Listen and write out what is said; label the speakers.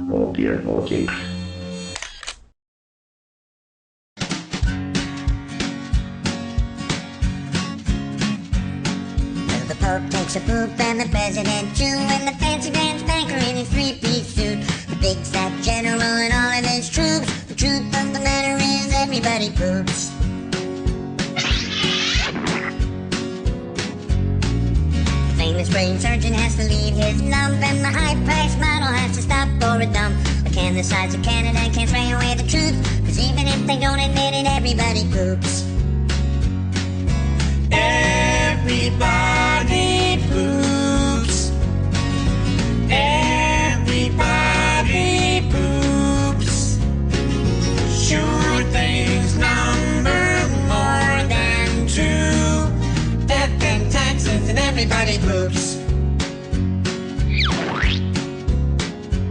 Speaker 1: Oh dear, okay.
Speaker 2: Well, the Pope takes a poop and the President too, and the fancy dance banker in his three-piece suit, the big fat general and all of his troops. The truth of the matter is everybody poops. The famous brain surgeon has to leave his lump, and the high-priced model has to stop for a dump. But can the size of Canada can't spray away the truth, 'cause even if they don't admit it, everybody poops.
Speaker 3: Everybody poops.